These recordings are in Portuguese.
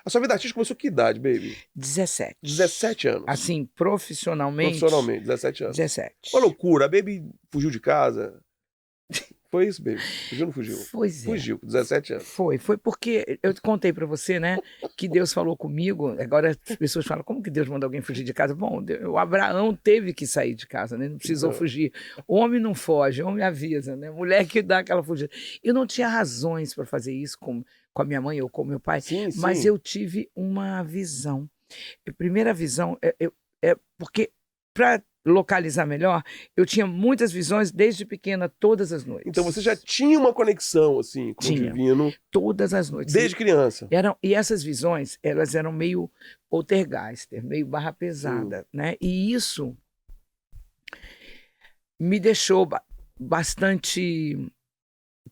A sua vida artística começou que idade, baby? 17. 17 anos. Assim, profissionalmente. Profissionalmente, 17 anos. 17. Uma loucura. A baby fugiu de casa. Foi isso, baby? Fugiu ou não fugiu? Pois é. Fugiu, com 17 anos. Foi porque eu contei pra você, né, que Deus falou comigo. Agora as pessoas falam, como que Deus manda alguém fugir de casa? Bom, o Abraão teve que sair de casa, né? Não precisou fugir. Homem não foge, homem avisa, né? Mulher que dá aquela fugida. Eu não tinha razões para fazer isso com a minha mãe ou com meu pai, mas eu tive uma visão. A primeira visão é porque, para localizar melhor, eu tinha muitas visões desde pequena, todas as noites. Então você já tinha uma conexão, assim, com o divino? Todas as noites. Desde criança? E essas visões, elas eram meio poltergeister, meio barra pesada, né? E isso me deixou bastante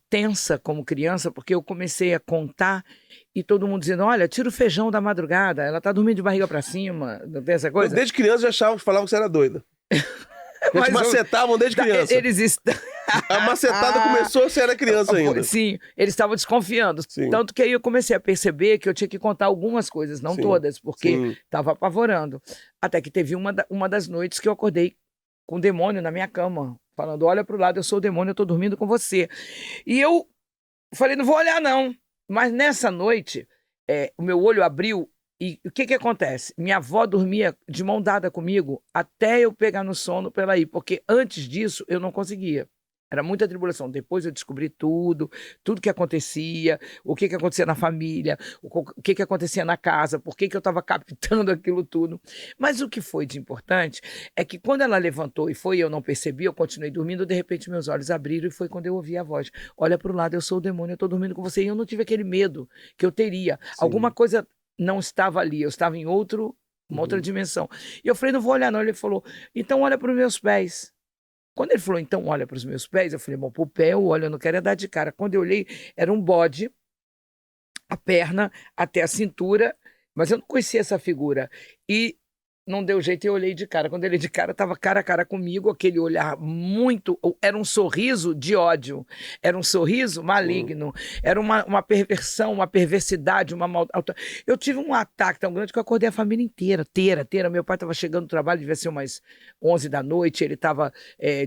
tensa como criança, porque eu comecei a contar e todo mundo dizendo, olha, tira o feijão da madrugada, ela tá dormindo de barriga para cima, não tem essa coisa? Então, desde criança já falavam que você era doida. Mas te macetavam desde criança. A macetada começou, você era criança ainda. Sim, eles estavam desconfiando. Tanto que aí eu comecei a perceber que eu tinha que contar algumas coisas, não todas, porque estava apavorando. Até que teve uma das noites que eu acordei com o demônio na minha cama, falando, olha pro lado, eu sou o demônio, eu tô dormindo com você. E eu falei, não vou olhar não. Mas nessa noite, o meu olho abriu. E o que acontece? Minha avó dormia de mão dada comigo até eu pegar no sono para ela ir, porque antes disso eu não conseguia. Era muita tribulação. Depois eu descobri tudo que acontecia, o que acontecia na família, o que acontecia na casa, por que eu estava captando aquilo tudo. Mas o que foi de importante é que quando ela levantou e foi, eu não percebi, eu continuei dormindo, de repente meus olhos abriram e foi quando eu ouvi a voz. Olha para o lado, eu sou o demônio, eu estou dormindo com você. E eu não tive aquele medo que eu teria. Alguma coisa não estava ali, eu estava em uma outra dimensão. E eu falei, não vou olhar não. Ele falou, então olha para os meus pés. Quando ele falou, então olha para os meus pés, eu falei, bom, para o pé eu olho, eu não quero dar de cara. Quando eu olhei, era um bode, a perna até a cintura, mas eu não conhecia essa figura. E não deu jeito, eu olhei de cara. Quando eu olhei de cara, estava cara a cara comigo, aquele olhar muito... Era um sorriso de ódio, era um sorriso maligno, era uma perversão, uma perversidade, uma maldade. Eu tive um ataque tão grande que eu acordei a família inteira. Meu pai estava chegando do trabalho, devia ser umas 11 da noite, ele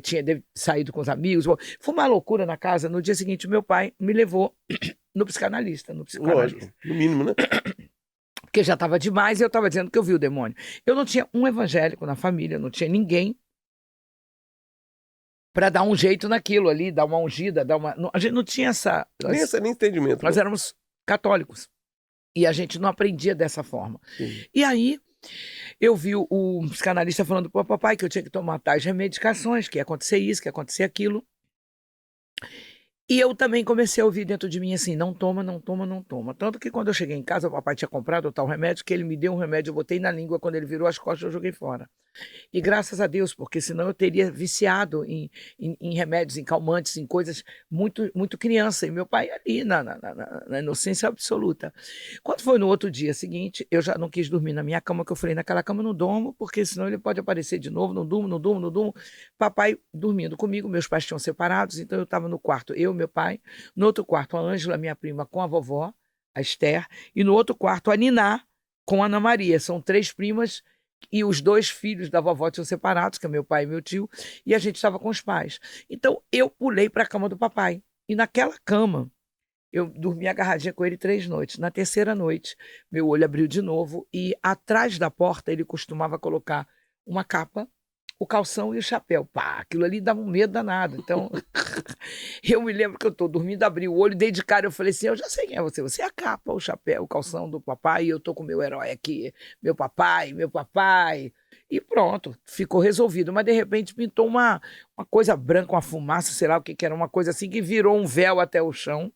tinha saído com os amigos. Foi uma loucura na casa. No dia seguinte, meu pai me levou no psicanalista. Lógico, no mínimo, né? Porque já estava demais e eu estava dizendo que eu vi o demônio. Eu não tinha um evangélico na família, não tinha ninguém para dar um jeito naquilo ali, dar uma ungida, a gente não tinha nem entendimento. Nós éramos católicos e a gente não aprendia dessa forma. E aí eu vi o psicanalista falando para o papai que eu tinha que tomar tais remedicações, que ia acontecer isso, que ia acontecer aquilo. E eu também comecei a ouvir dentro de mim assim, não toma, não toma, não toma. Tanto que quando eu cheguei em casa, o papai tinha comprado o tal remédio, que ele me deu um remédio, eu botei na língua, quando ele virou as costas, eu joguei fora. E graças a Deus, porque senão eu teria viciado em remédios, em calmantes, em coisas muito, muito criança. E meu pai ali, na inocência absoluta. Quando foi no outro dia seguinte, eu já não quis dormir na minha cama, que eu falei, naquela cama eu não durmo, porque senão ele pode aparecer de novo, não durmo. Papai dormindo comigo, meus pais tinham separados, então eu estava no quarto, eu, meu pai, no outro quarto a Ângela, minha prima, com a vovó, a Esther, e no outro quarto a Niná, com a Ana Maria. São 3 primas e os 2 filhos da vovó tinham separados, que é meu pai e meu tio, e a gente estava com os pais. Então eu pulei para a cama do papai, e naquela cama eu dormi agarradinha com ele 3 noites. Na terceira noite, meu olho abriu de novo e atrás da porta ele costumava colocar uma capa, o calção e o chapéu. Pá, aquilo ali dava um medo danado. Então, eu me lembro que eu estou dormindo, abri o olho, dei de cara, eu falei assim, eu já sei quem é você. Você é a capa, o chapéu, o calção do papai, e eu estou com o meu herói aqui, meu papai. E pronto, ficou resolvido. Mas, de repente, pintou uma coisa branca, uma fumaça, sei lá o que era, uma coisa assim, que virou um véu até o chão.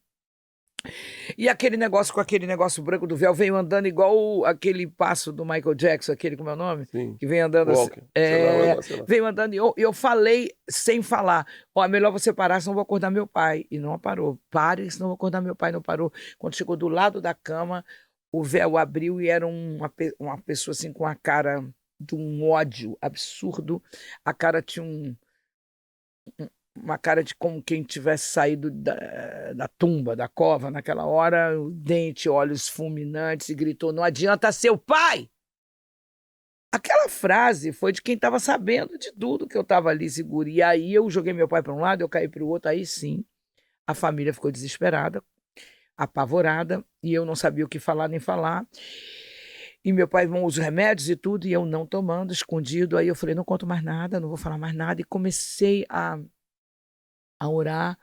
E aquele negócio branco do véu veio andando igual aquele passo do Michael Jackson, aquele, como é o nome? Sim. Que vem andando assim. Sei lá. Veio andando e eu falei sem falar. Ó, é melhor você parar, senão eu vou acordar meu pai. E não parou. Pare, senão eu vou acordar meu pai. Não parou. Quando chegou do lado da cama, o véu abriu e era uma pessoa assim com a cara de um ódio absurdo. A cara tinha uma cara de como quem tivesse saído da tumba, da cova, naquela hora, o dente, olhos fulminantes, e gritou: não adianta ser o pai! Aquela frase foi de quem estava sabendo de tudo que eu estava ali seguro. E aí eu joguei meu pai para um lado, eu caí para o outro, aí sim, a família ficou desesperada, apavorada, e eu não sabia o que falar nem falar. E meu pai tomou os remédios e tudo, e eu não tomando, escondido. Aí eu falei: não conto mais nada, não vou falar mais nada. E comecei a orar.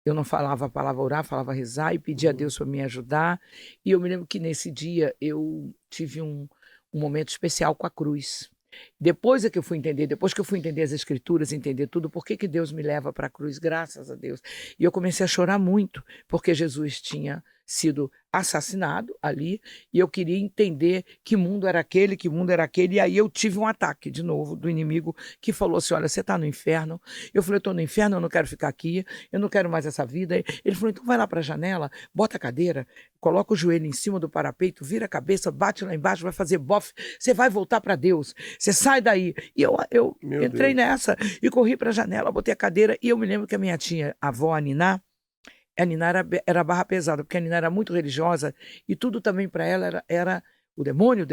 Eu não falava a palavra orar, falava rezar, e pedia a Deus para me ajudar. E eu me lembro que nesse dia eu tive um momento especial com a cruz. Depois que eu fui entender as escrituras, entender tudo, por que Deus me leva para a cruz, graças a Deus. E eu comecei a chorar muito, porque Jesus tinha sido assassinado ali, e eu queria entender que mundo era aquele, e aí eu tive um ataque de novo do inimigo, que falou assim: olha, você está no inferno. Eu falei: eu estou no inferno, eu não quero ficar aqui, eu não quero mais essa vida. Ele falou: então vai lá para a janela, bota a cadeira, coloca o joelho em cima do parapeito, vira a cabeça, bate lá embaixo, vai fazer bofe, você vai voltar para Deus, você sai daí. E eu entrei nessa e corri para a janela, botei a cadeira, e eu me lembro que a minha tia, a avó, a Niná era barra pesada, porque a Niná era muito religiosa, e tudo também para ela era o demônio,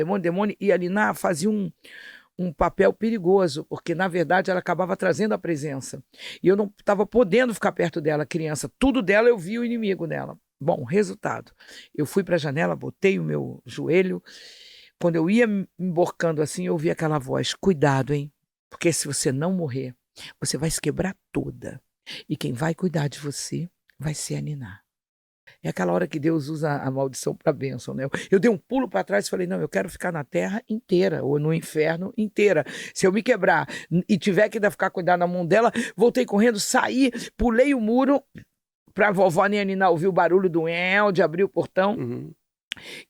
e a Niná fazia um papel perigoso, porque na verdade ela acabava trazendo a presença, e eu não estava podendo ficar perto dela, criança, tudo dela eu via o inimigo dela. Bom, resultado, eu fui para a janela, botei o meu joelho, quando eu ia me emborcando assim, eu ouvi aquela voz: cuidado, hein, porque se você não morrer, você vai se quebrar toda, e quem vai cuidar de você vai ser a Niná. É aquela hora que Deus usa a maldição para a bênção, né? Eu dei um pulo para trás e falei: não, eu quero ficar na terra inteira, ou no inferno inteira. Se eu me quebrar e tiver que ainda ficar cuidando na mão dela, voltei correndo, saí, pulei o muro para a vovó nem a Niná ouvir o barulho do de abrir o portão.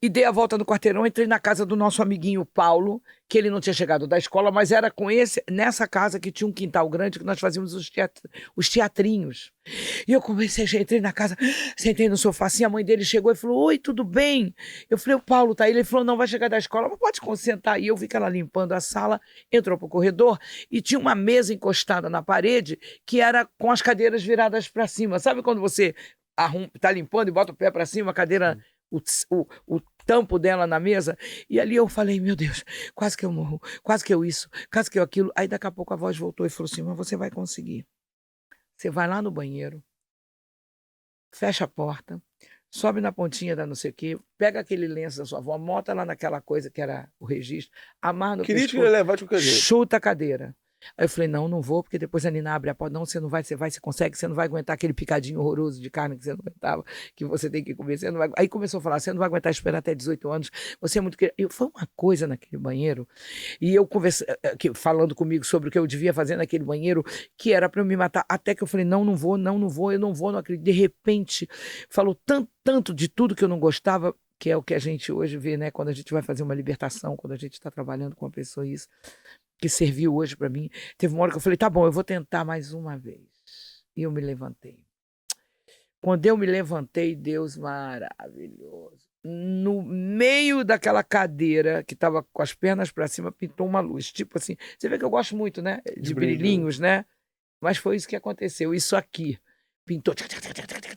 E dei a volta no quarteirão, entrei na casa do nosso amiguinho Paulo, que ele não tinha chegado da escola, mas era nessa casa que tinha um quintal grande, que nós fazíamos os teatrinhos. E eu entrei na casa, sentei no sofá assim, a mãe dele chegou e falou: oi, tudo bem? Eu falei: o Paulo tá aí. Ele falou: não, vai chegar da escola, mas pode sentar aí. Eu vi que ela limpando a sala, entrou pro corredor e tinha uma mesa encostada na parede, que era com as cadeiras viradas para cima. Sabe quando você tá limpando e bota o pé para cima, a cadeira... O tampo dela na mesa, e ali eu falei: meu Deus, quase que eu morro, quase que eu isso, quase que eu aquilo. Aí daqui a pouco a voz voltou e falou assim: mas você vai conseguir. Você vai lá no banheiro, fecha a porta, sobe na pontinha da não sei o quê, pega aquele lenço da sua avó, bota lá naquela coisa que era o registro, amarra no pescoço, chuta a cadeira. Aí eu falei: não vou, porque depois a Niná abre a porta. Não, você não vai, você consegue, você não vai aguentar aquele picadinho horroroso de carne que você não aguentava, que você tem que comer, você não vai... Aí começou a falar: você não vai aguentar esperar até 18 anos, você é muito... Foi uma coisa naquele banheiro, e eu falando comigo sobre o que eu devia fazer naquele banheiro, que era para eu me matar, até que eu falei: não vou, eu não acredito. De repente, falou tanto de tudo que eu não gostava, que é o que a gente hoje vê, né, quando a gente vai fazer uma libertação, quando a gente está trabalhando com uma pessoa, isso que serviu hoje para mim. Teve uma hora que eu falei: tá bom, eu vou tentar mais uma vez. E eu me levantei. Quando eu me levantei, Deus maravilhoso, no meio daquela cadeira, que estava com as pernas para cima, pintou uma luz. Tipo assim, você vê que eu gosto muito, né? De brilhinhos, né? Mas foi isso que aconteceu. Isso aqui pintou,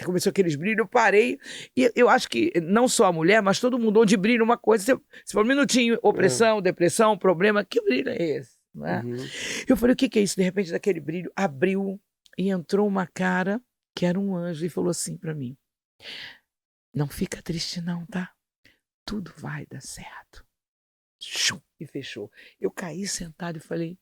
começou aqueles brilhos, eu parei, e eu acho que não só a mulher, mas todo mundo, onde brilha uma coisa, você fala: um minutinho, opressão, depressão, problema, que brilho é esse? Não é? Eu falei: o que é isso? De repente, daquele brilho, abriu e entrou uma cara que era um anjo e falou assim para mim: não fica triste não, tá? Tudo vai dar certo. E fechou. Eu caí sentado e falei: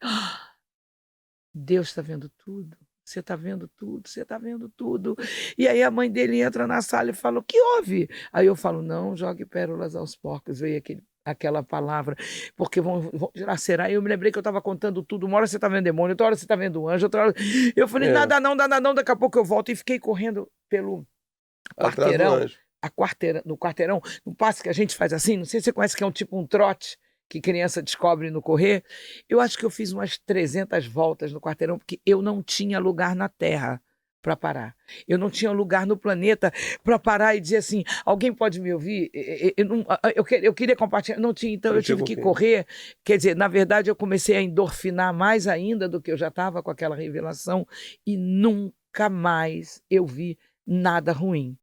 Deus está vendo tudo. Você está vendo tudo, você está vendo tudo. E aí a mãe dele entra na sala e fala: o que houve? Aí eu falo: não jogue pérolas aos porcos. Veio aquela palavra, porque vão dilacerar. E eu me lembrei que eu estava contando tudo. Uma hora você está vendo demônio, outra hora você está vendo anjo, outra hora... Eu falei: nada não, daqui a pouco eu volto. E fiquei correndo pelo quarteirão. No quarteirão, no passe que a gente faz assim, não sei se você conhece, que é um trote que criança descobre no correr. Eu acho que eu fiz umas 300 voltas no quarteirão, porque eu não tinha lugar na terra para parar. Eu não tinha lugar no planeta para parar e dizer assim, alguém pode me ouvir? Eu queria compartilhar, não tinha, então eu tive que correr. Quer dizer, na verdade eu comecei a endorfinar mais ainda do que eu já estava com aquela revelação e nunca mais eu vi nada ruim.